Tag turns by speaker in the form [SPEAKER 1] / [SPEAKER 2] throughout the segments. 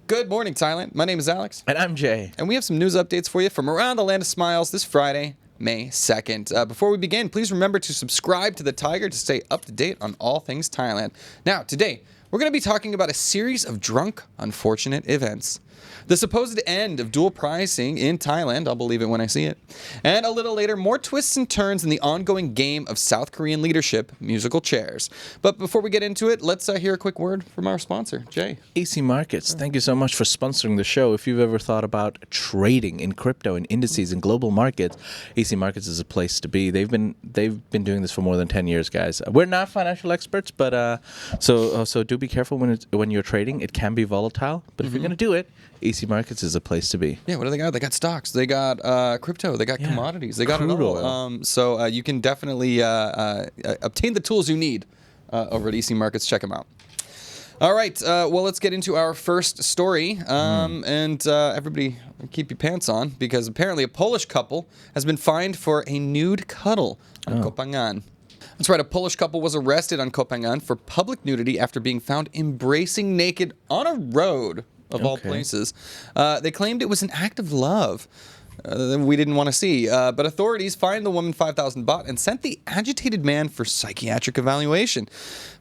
[SPEAKER 1] Good morning, Thailand. My name is Alex.
[SPEAKER 2] And I'm Jay.
[SPEAKER 1] And we have some news updates for you from around the land of smiles this Friday, May 2nd. Before we begin, please remember to subscribe to the Thaiger to stay up to date on all things Thailand. Now, today, we're going to be talking about a series of drunk, unfortunate events. The supposed end of dual pricing in Thailand, I'll believe it when I see it. And a little later, more twists and turns in the ongoing game of South Korean leadership, musical chairs. But before we get into it, let's hear a quick word from our sponsor, Jay.
[SPEAKER 2] AC Markets, thank you so much for sponsoring the show. If you've ever thought about trading in crypto and indices and global markets, AC Markets is a place to be. They've been doing this for more than 10 years, guys. We're not financial experts, but so do be careful when you're trading. It can be volatile, but if you're going to do it, AC Markets is a place to be.
[SPEAKER 1] Yeah, what do they got? They got stocks. They got crypto. They got commodities. They got
[SPEAKER 2] Crude
[SPEAKER 1] it all.
[SPEAKER 2] oil.
[SPEAKER 1] So you can definitely obtain the tools you need over at EC Markets. Check them out. All right. Well, let's get into our first story. And everybody keep your pants on because apparently a Polish couple has been fined for a nude cuddle on Phangan. That's right. A Polish couple was arrested on Phangan for public nudity after being found embracing naked on a road. Of all places. They claimed it was an act of love we didn't want to see. But authorities fined the woman 5,000 baht and sent the agitated man for psychiatric evaluation.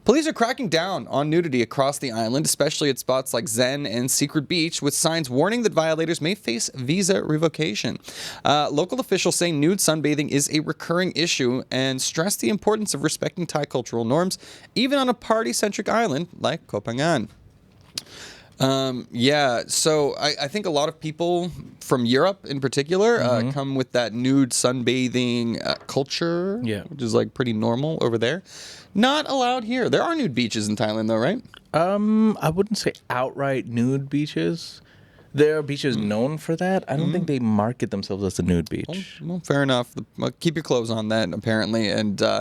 [SPEAKER 1] Police are cracking down on nudity across the island, especially at spots like Zen and Secret Beach, with signs warning that violators may face visa revocation. Local officials say nude sunbathing is a recurring issue and stress the importance of respecting Thai cultural norms, even on a party-centric island like Koh Phangan. So I think a lot of people from Europe in particular come with that nude sunbathing culture, which is like pretty normal over there. Not allowed here. There are nude beaches in Thailand though, right?
[SPEAKER 2] I wouldn't say outright nude beaches. There are beaches known for that. I don't think they market themselves as a nude beach.
[SPEAKER 1] Well, fair enough. Keep your clothes on then, apparently. And they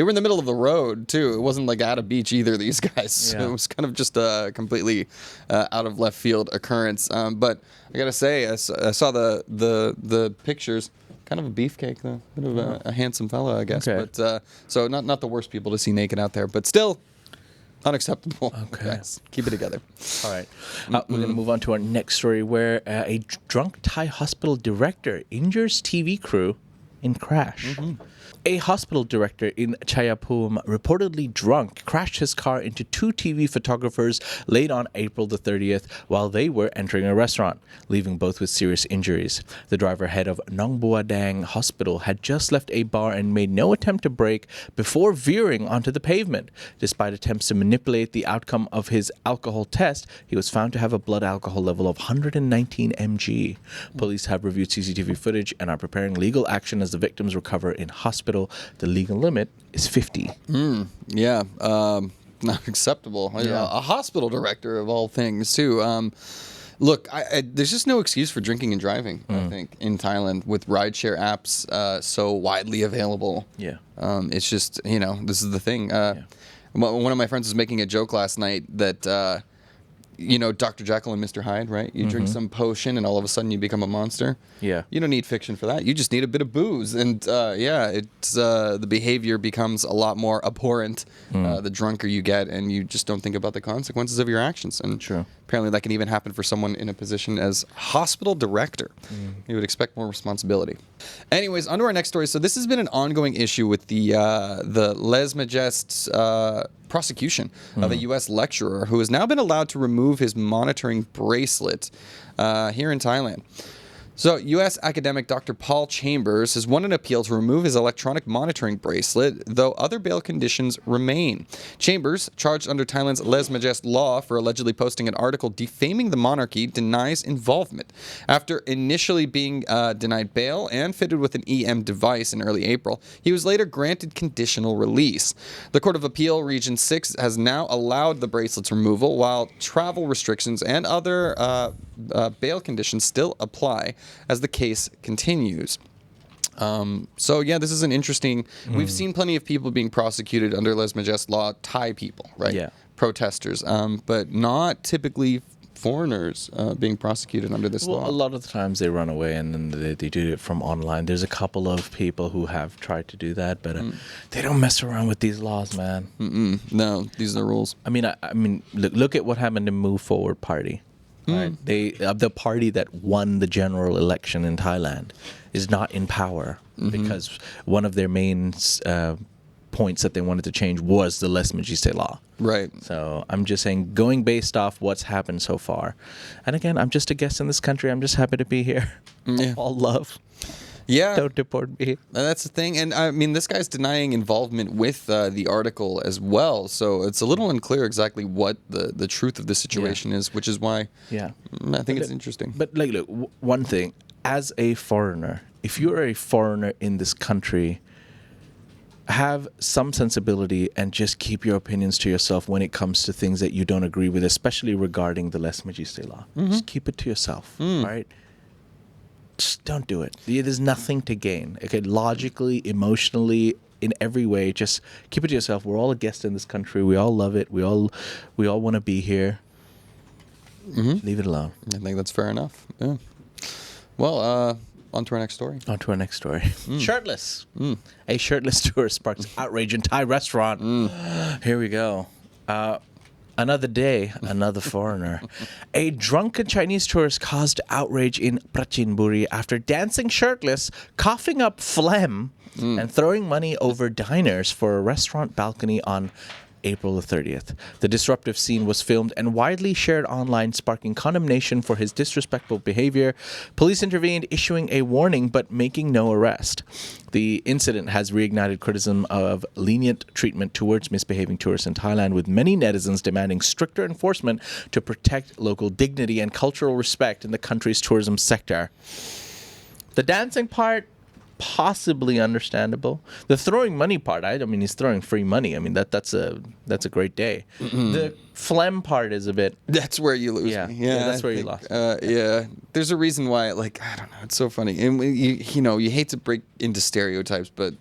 [SPEAKER 1] were in the middle of the road too. It wasn't like at a beach either. These guys, so it was kind of just a completely out of left field occurrence. But I gotta say, I saw the pictures. Kind of a beefcake though, bit of a handsome fella, I guess.
[SPEAKER 2] Okay.
[SPEAKER 1] But so not the worst people to see naked out there, but still unacceptable.
[SPEAKER 2] Okay,
[SPEAKER 1] guys. Keep it together.
[SPEAKER 2] All right, we're gonna move on to our next story, where a drunk Thai hospital director injures TV crew in crash. A hospital director in Chayapum, reportedly drunk, crashed his car into two TV photographers late on April the 30th while they were entering a restaurant, leaving both with serious injuries. The driver, head of Nong Bua Dang Hospital, had just left a bar and made no attempt to brake before veering onto the pavement. Despite attempts to manipulate the outcome of his alcohol test, he was found to have a blood alcohol level of 119 mg. Police have reviewed CCTV footage and are preparing legal action as the victims recover in hospital. The legal limit is 50.
[SPEAKER 1] Not acceptable. A hospital director of all things too. Look, there's just no excuse for drinking and driving, I think, in Thailand with rideshare apps so widely available. It's just, this is the thing. One of my friends was making a joke last night that Dr. Jekyll and Mr. Hyde, right? You drink some potion and all of a sudden you become a monster.
[SPEAKER 2] Yeah.
[SPEAKER 1] You don't need fiction for that. You just need a bit of booze. And it's the behavior becomes a lot more abhorrent the drunker you get, and you just don't think about the consequences of your actions. And apparently that can even happen for someone in a position as hospital director. You would expect more responsibility. Anyways, on to our next story. So this has been an ongoing issue with the Les Majestes prosecution of a U.S. lecturer who has now been allowed to remove his monitoring bracelet here in Thailand. So, U.S. academic Dr. Paul Chambers has won an appeal to remove his electronic monitoring bracelet, though other bail conditions remain. Chambers, charged under Thailand's Les Majestes law for allegedly posting an article defaming the monarchy, denies involvement. After initially being denied bail and fitted with an EM device in early April, he was later granted conditional release. The Court of Appeal Region 6 has now allowed the bracelet's removal, while travel restrictions and other bail conditions still apply as the case continues. This is an interesting... We've seen plenty of people being prosecuted under Les Majestes law, Thai people, right?
[SPEAKER 2] Yeah.
[SPEAKER 1] Protesters, but not typically foreigners being prosecuted under this law?
[SPEAKER 2] A lot of the times they run away and then they do it from online. There's a couple of people who have tried to do that, but they don't mess around with these laws, man.
[SPEAKER 1] No, these are the rules.
[SPEAKER 2] I mean, look at what happened to Move Forward Party. Right? The party that won the general election in Thailand is not in power because one of their main points that they wanted to change was the less majeste law.
[SPEAKER 1] Right.
[SPEAKER 2] So I'm just saying, going based off what's happened so far. And again, I'm just a guest in this country. I'm just happy to be here.
[SPEAKER 1] Yeah.
[SPEAKER 2] All love.
[SPEAKER 1] Yeah.
[SPEAKER 2] Don't deport me.
[SPEAKER 1] That's the thing. And I mean, this guy's denying involvement with the article as well. So it's a little unclear exactly what the truth of the situation is, which is why I think it's interesting.
[SPEAKER 2] But like, look, one thing, as a foreigner, if you're a foreigner in this country, have some sensibility and just keep your opinions to yourself when it comes to things that you don't agree with, especially regarding the less majeste law. Just keep it to yourself, right? Just don't do it. There's nothing to gain. Okay, logically, emotionally, in every way, just keep it to yourself. We're all a guest in this country. We all love it. We all want to be here. Leave it alone.
[SPEAKER 1] I think that's fair enough. Yeah. Well, on to our next story.
[SPEAKER 2] Shirtless. A shirtless tourist sparks outrage in Thai restaurant. Here we go. Another day, another foreigner. A drunken Chinese tourist caused outrage in Prachinburi after dancing shirtless, coughing up phlegm, and throwing money over diners for a restaurant balcony on April the 30th. The disruptive scene was filmed and widely shared online, sparking condemnation for his disrespectful behavior. Police intervened, issuing a warning but making no arrest. The incident has reignited criticism of lenient treatment towards misbehaving tourists in Thailand, with many netizens demanding stricter enforcement to protect local dignity and cultural respect in the country's tourism sector. The dancing part, possibly understandable. The throwing money part, I mean, he's throwing free money. I mean, that's a great day. The phlegm part is a bit.
[SPEAKER 1] That's where you lose.
[SPEAKER 2] Yeah,
[SPEAKER 1] me.
[SPEAKER 2] that's where you lost.
[SPEAKER 1] Yeah, there's a reason why. Like, I don't know. It's so funny, and you hate to break into stereotypes, but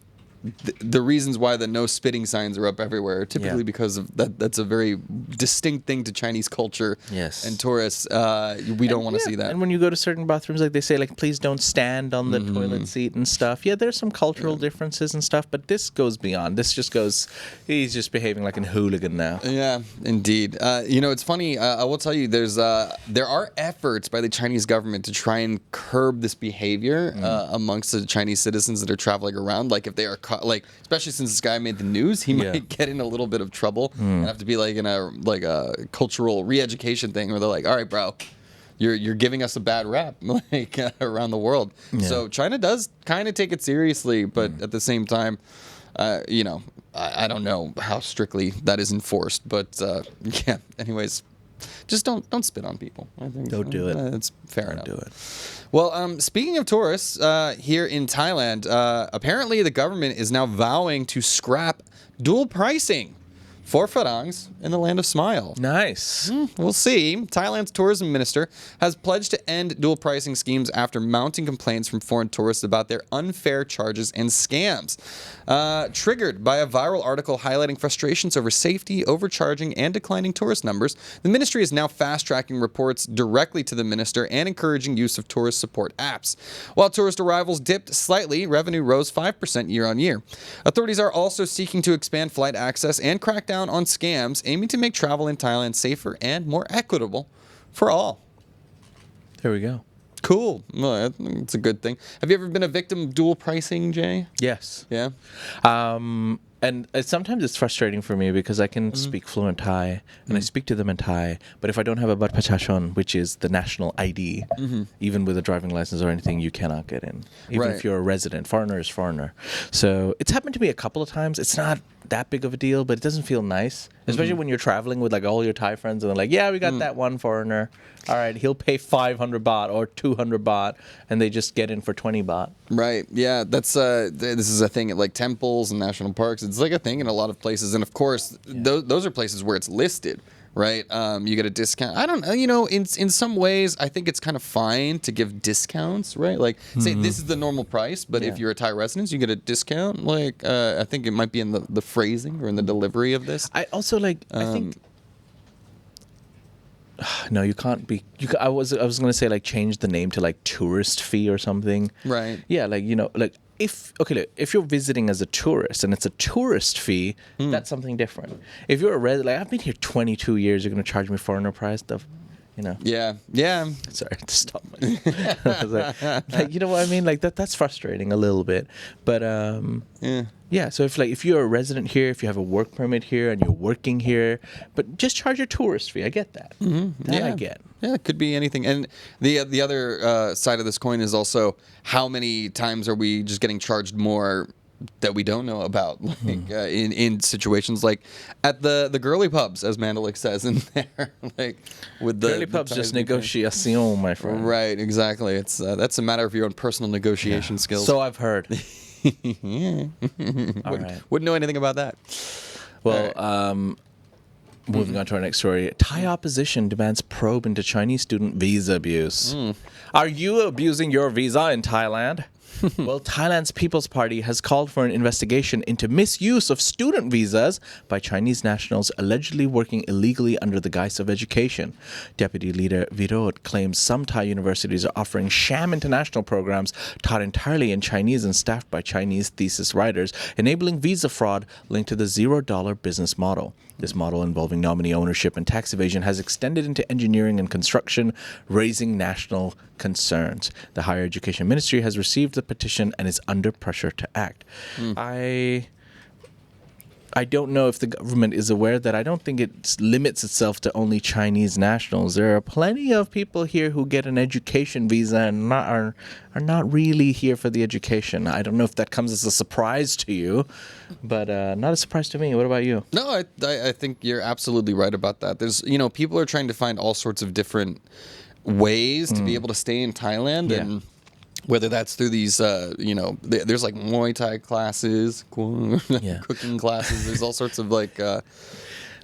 [SPEAKER 1] the reasons why the no spitting signs are up everywhere are typically because of that. That's a very distinct thing to Chinese culture.
[SPEAKER 2] Yes.
[SPEAKER 1] And tourists, we don't want to see that.
[SPEAKER 2] And when you go to certain bathrooms, like they say, like, please don't stand on the toilet seat and stuff. Yeah, there's some cultural differences and stuff, but this goes beyond. This just goes, he's just behaving like a hooligan now.
[SPEAKER 1] Yeah, indeed. It's funny. I will tell you, there are efforts by the Chinese government to try and curb this behavior amongst the Chinese citizens that are traveling around. Like, if they are like, especially since this guy made the news, he might get in a little bit of trouble and have to be like in a cultural re-education thing where they're like, all right, bro, you're giving us a bad rap like around the world. So China does kind of take it seriously, but at the same time, I don't know how strictly that is enforced, but yeah. Anyways, just don't spit on people. I think
[SPEAKER 2] Don't do it.
[SPEAKER 1] It's fair enough.
[SPEAKER 2] Do it.
[SPEAKER 1] Well, speaking of tourists, here in Thailand, apparently the government is now vowing to scrap dual pricing for Phangangs in the land of smile.
[SPEAKER 2] Nice.
[SPEAKER 1] We'll see. Thailand's tourism minister has pledged to end dual pricing schemes after mounting complaints from foreign tourists about their unfair charges and scams. Triggered by a viral article highlighting frustrations over safety, overcharging, and declining tourist numbers, the ministry is now fast-tracking reports directly to the minister and encouraging use of tourist support apps. While tourist arrivals dipped slightly, revenue rose 5% year-on-year. Authorities are also seeking to expand flight access and crack down on scams, aiming to make travel in Thailand safer and more equitable for all.
[SPEAKER 2] There we go.
[SPEAKER 1] Cool. Well, I think it's a good thing. Have you ever been a victim of dual pricing, Jay?
[SPEAKER 2] Yes.
[SPEAKER 1] Yeah.
[SPEAKER 2] And sometimes it's frustrating for me because I can speak fluent Thai and I speak to them in Thai, but if I don't have a Bat Pachachon, which is the national ID, even with a driving license or anything, you cannot get in. Even if you're a resident. Foreigner is foreigner. So it's happened to me a couple of times. It's not that big of a deal, but it doesn't feel nice, especially when you're traveling with like all your Thai friends and they're like, yeah, we got that one foreigner. All right, he'll pay 500 baht or 200 baht, and they just get in for 20 baht. Right.
[SPEAKER 1] Yeah, that's this is a thing at like temples and national parks. It's like a thing in a lot of places, and of course, those are places where it's listed. Right, you get a discount. I don't know. In some ways, I think it's kind of fine to give discounts. Right, like say this is the normal price, but if you're a Thai resident, you get a discount. Like I think it might be in the phrasing or in the delivery of this.
[SPEAKER 2] I also I think No, you can't be. I was gonna say like change the name to like tourist fee or something.
[SPEAKER 1] Right.
[SPEAKER 2] Yeah, like like if if you're visiting as a tourist and it's a tourist fee, that's something different. If you're a resident, like I've been here 22 years, you're gonna charge me foreigner price stuff.
[SPEAKER 1] Yeah.
[SPEAKER 2] Sorry to stop myself. like, you know what I mean? Like that's frustrating a little bit. But yeah. So if you're a resident here, if you have a work permit here and you're working here, but just charge your tourist fee. I get that. That I get.
[SPEAKER 1] Yeah, it could be anything. And the other side of this coin is also how many times are we just getting charged more that we don't know about, like in situations like at the girly pubs, as Mandalik says in there, like with the
[SPEAKER 2] girly pubs, just negotiation, my friend.
[SPEAKER 1] Right, exactly. It's that's a matter of your own personal negotiation skills.
[SPEAKER 2] So I've heard.
[SPEAKER 1] Yeah.
[SPEAKER 2] Right.
[SPEAKER 1] Wouldn't know anything about that.
[SPEAKER 2] Well, moving on to our next story. Thai opposition demands probe into Chinese student visa abuse. Are you abusing your visa in Thailand? Well, Thailand's People's Party has called for an investigation into misuse of student visas by Chinese nationals allegedly working illegally under the guise of education. Deputy Leader Virod claims some Thai universities are offering sham international programs taught entirely in Chinese and staffed by Chinese thesis writers, enabling visa fraud linked to the $0 business model. This model, involving nominee ownership and tax evasion, has extended into engineering and construction, raising national concerns. The Higher Education Ministry has received the petition and is under pressure to act. I don't know if the government is aware that I don't think it limits itself to only Chinese nationals. There are plenty of people here who get an education visa and are not really here for the education. I don't know if that comes as a surprise to you, but not a surprise to me. What about you?
[SPEAKER 1] No, I think you're absolutely right about that. There's, people are trying to find all sorts of different ways to be able to stay in Thailand, and whether that's through these, there's like Muay Thai classes, cooking classes. There's all sorts of like.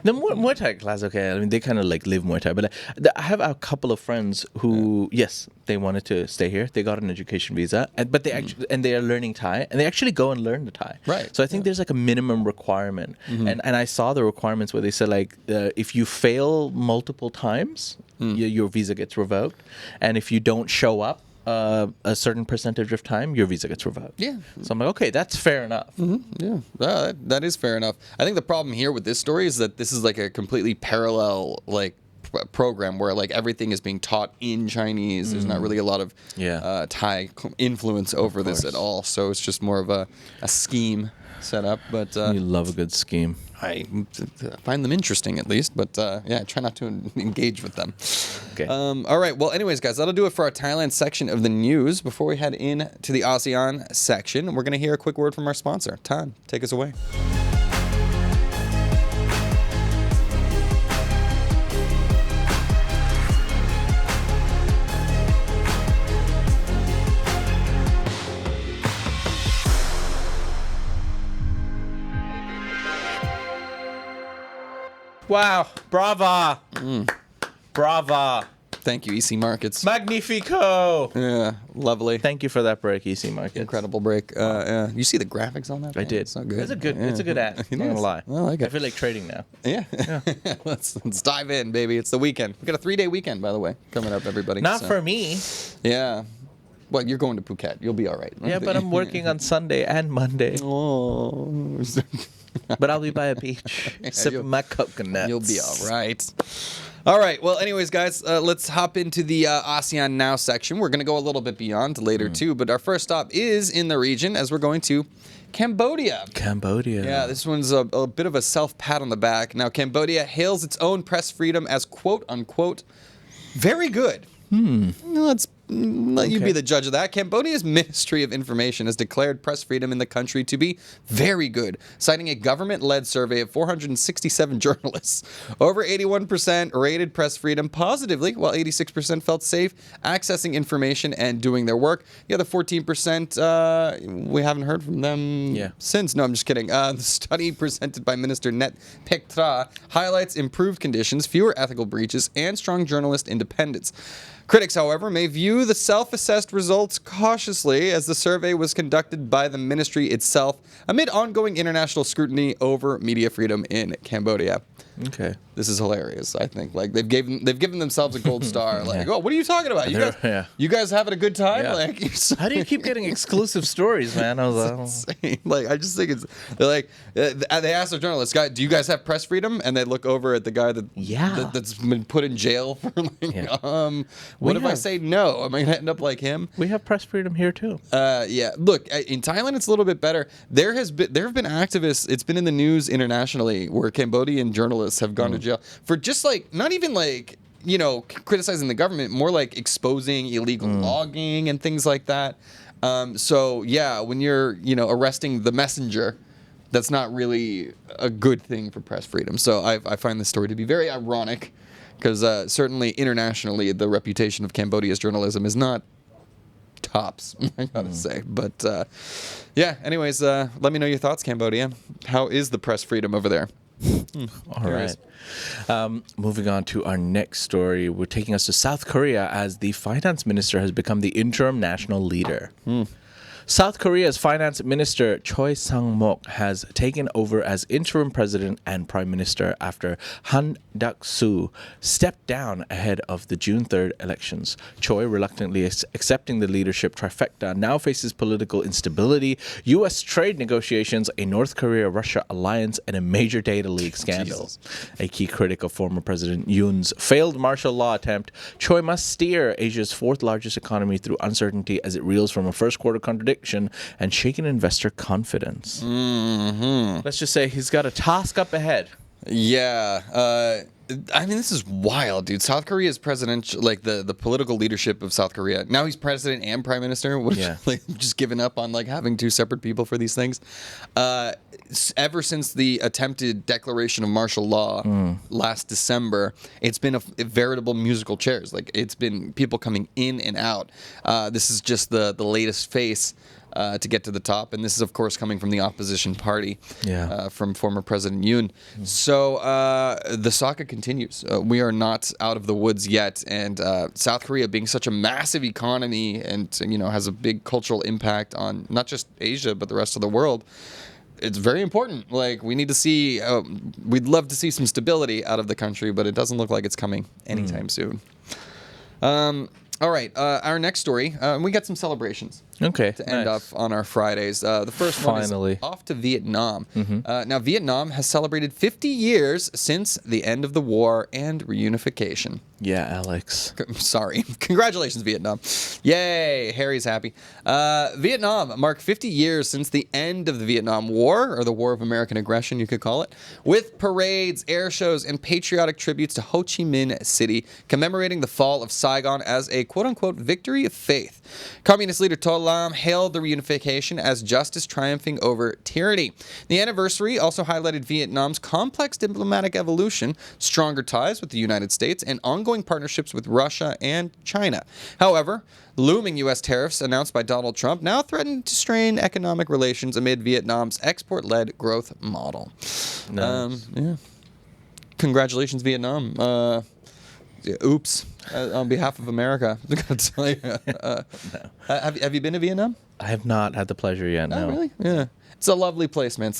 [SPEAKER 2] The Muay Thai class, okay. I mean, they kind of like live Muay Thai, but I have a couple of friends who, yes, they wanted to stay here. They got an education visa, but they actually and they are learning Thai, and they actually go and learn the Thai.
[SPEAKER 1] Right.
[SPEAKER 2] So I think there's like a minimum requirement, and I saw the requirements where they said like if you fail multiple times, your visa gets revoked, and if you don't show up a certain percentage of time, your visa gets revoked.
[SPEAKER 1] Yeah.
[SPEAKER 2] So I'm like, okay, that's fair enough.
[SPEAKER 1] Yeah, that is fair enough. I think the problem here with this story is that this is like a completely parallel like program where like everything is being taught in Chinese. There's not really a lot of Thai influence over this at all. So it's just more of a scheme set up. But
[SPEAKER 2] you love a good scheme.
[SPEAKER 1] I find them interesting, at least, but I try not to engage with them.
[SPEAKER 2] Okay.
[SPEAKER 1] All right. Well, anyways, guys, that'll do it for our Thailand section of the news. Before we head in to the ASEAN section, we're going to hear a quick word from our sponsor. Tan, take us away.
[SPEAKER 2] Wow. Brava. Brava.
[SPEAKER 1] Thank you, EC Markets.
[SPEAKER 2] Magnifico.
[SPEAKER 1] Yeah, lovely.
[SPEAKER 2] Thank you for that break, EC Markets.
[SPEAKER 1] Incredible break. You see the graphics on that?
[SPEAKER 2] I did.
[SPEAKER 1] It's so good.
[SPEAKER 2] It's a good ad. I'm not gonna lie.
[SPEAKER 1] I like it.
[SPEAKER 2] I feel like trading now.
[SPEAKER 1] Yeah. Let's dive in, baby. It's the weekend. We got a 3-day weekend, by the way, coming up, everybody.
[SPEAKER 2] Not for me.
[SPEAKER 1] Yeah. Well, you're going to Phuket. You'll be all right.
[SPEAKER 2] Yeah, but I'm working on Sunday and Monday.
[SPEAKER 1] Oh.
[SPEAKER 2] But I'll be by a beach, sipping my coconuts.
[SPEAKER 1] You'll be all right. All right. Well, anyways, guys, let's hop into the ASEAN Now section. We're going to go a little bit beyond later, too. But our first stop is in the region as we're going to Cambodia.
[SPEAKER 2] Cambodia.
[SPEAKER 1] Yeah, this one's a bit of a self-pat on the back. Now, Cambodia hails its own press freedom as quote-unquote very good. Let's let you be the judge of that. Cambodia's Ministry of Information has declared press freedom in the country to be very good, citing a government-led survey of 467 journalists. Over 81% rated press freedom positively, while 86% felt safe accessing information and doing their work. The other 14%, we haven't heard from them since. No, I'm just kidding. The study presented by Minister Net Pektra highlights improved conditions, fewer ethical breaches, and strong journalist independence. Critics, however, may view the self-assessed results cautiously as the survey was conducted by the ministry itself amid ongoing international scrutiny over media freedom in Cambodia.
[SPEAKER 2] Okay.
[SPEAKER 1] This is hilarious. I think like they've given themselves a gold star. Like, oh, what are you talking about? You guys having a good time?
[SPEAKER 2] Yeah.
[SPEAKER 1] Like,
[SPEAKER 2] How do you keep getting exclusive stories, man? I was like,
[SPEAKER 1] like, I just think they're like, they asked the journalist, "Guy, do you guys have press freedom?" And they look over at the guy that's been put in jail for like, what if I say no? Am I gonna end up like him?
[SPEAKER 2] We have press freedom here too.
[SPEAKER 1] Yeah. Look, in Thailand, it's a little bit better. There have been activists. It's been in the news internationally where Cambodian journalists have gone to jail for just like not even like criticizing the government, more like exposing illegal logging and things like that. So yeah, when you're arresting the messenger, that's not really a good thing for press freedom. So I find this story to be very ironic because certainly internationally the reputation of Cambodia's journalism is not tops, I gotta say. But yeah, anyways, let me know your thoughts, Cambodia. How is the press freedom over there?
[SPEAKER 2] All right. Moving on to our next story, we're taking us to South Korea as the finance minister has become the interim national leader. South Korea's finance minister Choi Sang-mok has taken over as interim president and prime minister after Han Duck-soo stepped down ahead of the June 3rd elections. Choi, reluctantly accepting the leadership trifecta, now faces political instability, U.S. trade negotiations, a North Korea-Russia alliance, and a major data leak scandal. A key critic of former President Yoon's failed martial law attempt, Choi must steer Asia's fourth largest economy through uncertainty as it reels from a first quarter contradiction and shaken investor confidence. Let's just say he's got a task up ahead.
[SPEAKER 1] Yeah. I mean, this is wild, dude. South Korea's president, like the political leadership of South Korea. Now he's president and prime minister. Like just giving up on like having two separate people for these things. Ever since the attempted declaration of martial law last December, it's been a veritable musical chairs. Like it's been people coming in and out. This is just the latest face to get to the top, and this is of course coming from the opposition party, from former President Yoon. So the saga continues. We are not out of the woods yet, and South Korea, being such a massive economy and has a big cultural impact on not just Asia but the rest of the world, it's very important. Like we need to see, we'd love to see some stability out of the country, but it doesn't look like it's coming anytime soon. All right, our next story, we got some celebrations.
[SPEAKER 2] Okay,
[SPEAKER 1] to end up on our Fridays. The first one is off to Vietnam. Now, Vietnam has celebrated 50 years since the end of the war and reunification.
[SPEAKER 2] Yeah, Alex.
[SPEAKER 1] Sorry. Congratulations, Vietnam. Yay, Harry's happy. Vietnam marked 50 years since the end of the Vietnam War, or the War of American Aggression, you could call it, with parades, air shows, and patriotic tributes to Ho Chi Minh City, commemorating the fall of Saigon as a quote-unquote victory of faith. Communist leader To Lam hailed the reunification as justice triumphing over tyranny. The anniversary also highlighted Vietnam's complex diplomatic evolution, stronger ties with the United States, and ongoing partnerships with Russia and China. However, looming U.S. tariffs announced by Donald Trump now threaten to strain economic relations amid Vietnam's export-led growth model. Yeah. Congratulations, Vietnam. Oops. On behalf of America, I gotta tell you. No. Have you been to Vietnam?
[SPEAKER 2] I have not had the pleasure yet. No.
[SPEAKER 1] Oh, really? Yeah. It's a lovely place, man.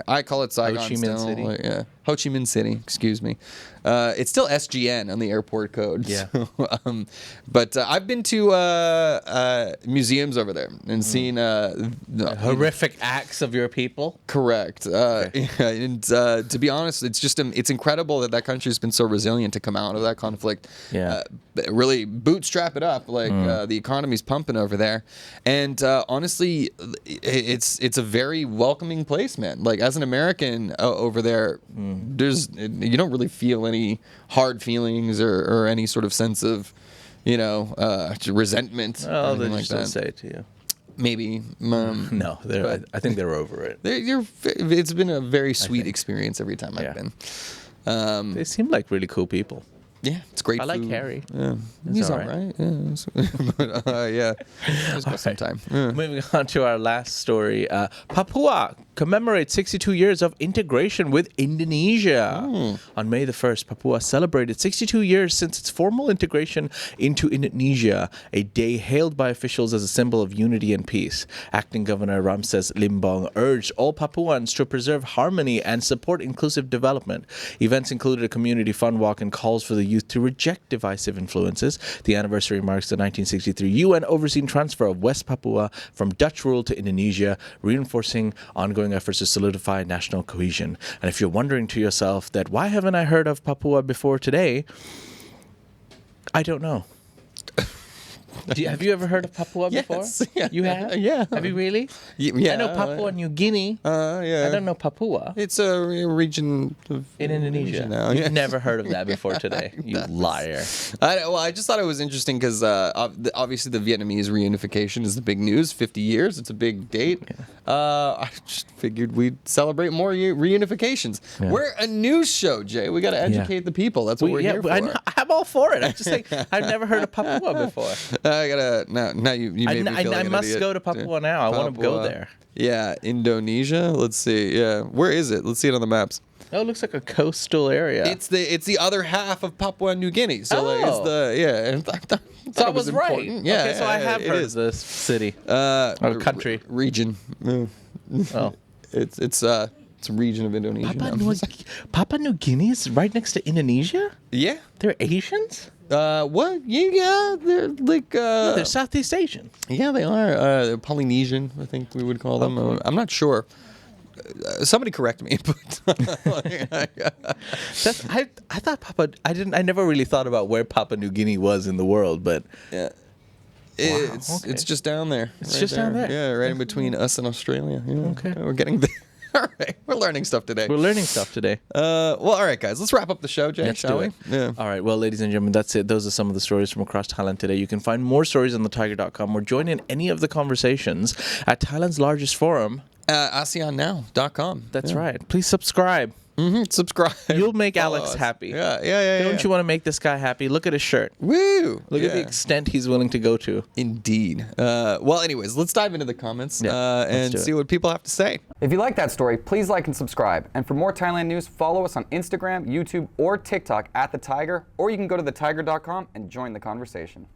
[SPEAKER 1] I call it Saigon.
[SPEAKER 2] Ho Chi Minh City.
[SPEAKER 1] Yeah. Ho Chi Minh City. Excuse me. It's still SGN on the airport code.
[SPEAKER 2] Yeah.
[SPEAKER 1] So, but I've been to museums over there and seen
[SPEAKER 2] horrific acts of your people.
[SPEAKER 1] Correct. Okay. And to be honest, it's incredible that country's been so resilient to come out of that conflict.
[SPEAKER 2] Yeah.
[SPEAKER 1] Really bootstrap it up. Like the economy's pumping over there, and honestly, it's a very welcoming place, man. Like as an American over there, you don't really feel any hard feelings or any sort of sense of, resentment.
[SPEAKER 2] Oh, they
[SPEAKER 1] like
[SPEAKER 2] just don't say it to you.
[SPEAKER 1] Maybe.
[SPEAKER 2] No, I think they're over it.
[SPEAKER 1] It's been a very sweet experience every time I've been.
[SPEAKER 2] They seem like really cool people.
[SPEAKER 1] Yeah, it's great.
[SPEAKER 2] I like
[SPEAKER 1] food.
[SPEAKER 2] Harry.
[SPEAKER 1] Yeah, he's all right. Yeah, yeah. He's got some time. Yeah.
[SPEAKER 2] Moving on to our last story. Papua commemorates 62 years of integration with Indonesia. On May the 1st, Papua celebrated 62 years since its formal integration into Indonesia, a day hailed by officials as a symbol of unity and peace. Acting Governor Ramses Limbong urged all Papuans to preserve harmony and support inclusive development. Events included a community fun walk and calls for the youth to reject divisive influences. The anniversary marks the 1963 UN overseen transfer of West Papua from Dutch rule to Indonesia, reinforcing ongoing efforts to solidify national cohesion. And if you're wondering to yourself that why haven't I heard of Papua before today, I don't know. Have you ever heard of Papua before?
[SPEAKER 1] Yes, yeah.
[SPEAKER 2] You have?
[SPEAKER 1] Yeah.
[SPEAKER 2] Have you really?
[SPEAKER 1] Yeah.
[SPEAKER 2] I know Papua New Guinea.
[SPEAKER 1] Yeah.
[SPEAKER 2] I don't know Papua.
[SPEAKER 1] It's a region of
[SPEAKER 2] In Indonesia.
[SPEAKER 1] now.
[SPEAKER 2] You've
[SPEAKER 1] Yeah.
[SPEAKER 2] never heard of that before today. You liar.
[SPEAKER 1] I just thought it was interesting because obviously the Vietnamese reunification is the big news. 50 years. It's a big date. I just figured we'd celebrate more reunifications.
[SPEAKER 2] Yeah.
[SPEAKER 1] We're a news show, Jay. We got to educate the people. That's what we're here for.
[SPEAKER 2] I'm all for it. I'm just saying, I've never heard of Papua before.
[SPEAKER 1] I gotta now you made me feel like
[SPEAKER 2] I
[SPEAKER 1] an
[SPEAKER 2] must
[SPEAKER 1] idiot.
[SPEAKER 2] go to Papua now. I want to go there.
[SPEAKER 1] Yeah, Indonesia. Let's see. Yeah, where is it? Let's see it on the maps.
[SPEAKER 2] Oh, it looks like a coastal area.
[SPEAKER 1] It's the other half of Papua New Guinea. So like it's and I thought
[SPEAKER 2] so I
[SPEAKER 1] it
[SPEAKER 2] was
[SPEAKER 1] important.
[SPEAKER 2] right.
[SPEAKER 1] Yeah,
[SPEAKER 2] okay, so I have heard of this city. Or country.
[SPEAKER 1] Region.
[SPEAKER 2] Oh.
[SPEAKER 1] It's a region of Indonesia.
[SPEAKER 2] Papua New Guinea is right next to Indonesia?
[SPEAKER 1] Yeah.
[SPEAKER 2] They're Asians?
[SPEAKER 1] What? Yeah, they're like
[SPEAKER 2] They're Southeast Asian.
[SPEAKER 1] Yeah, they are. They're Polynesian, I think we would call them. I'm not sure. Somebody correct me, but
[SPEAKER 2] I thought I never really thought about where Papua New Guinea was in the world, but
[SPEAKER 1] yeah. It's just down there.
[SPEAKER 2] It's just down there.
[SPEAKER 1] Yeah, right in between us and Australia. Yeah.
[SPEAKER 2] Okay.
[SPEAKER 1] We're getting there. All right. We're learning stuff today.
[SPEAKER 2] We're learning stuff today.
[SPEAKER 1] Well, all right, guys. Let's wrap up the show, Jay, shall we? Yeah.
[SPEAKER 2] All right. Well, ladies and gentlemen, that's it. Those are some of the stories from across Thailand today. You can find more stories on thetiger.com or join in any of the conversations at Thailand's largest forum.
[SPEAKER 1] ASEANnow.com.
[SPEAKER 2] That's right. Please subscribe.
[SPEAKER 1] Subscribe.
[SPEAKER 2] You'll make Alex
[SPEAKER 1] us.
[SPEAKER 2] happy.
[SPEAKER 1] Yeah.
[SPEAKER 2] Don't you want to make this guy happy? Look at his shirt.
[SPEAKER 1] Woo!
[SPEAKER 2] Look at the extent he's willing to go to.
[SPEAKER 1] Indeed. Well, anyways, let's dive into the comments and see what people have to say.
[SPEAKER 3] If you like that story, please like and subscribe. And for more Thailand news, follow us on Instagram, YouTube, or TikTok at The Thaiger, or you can go to thetiger.com and join the conversation.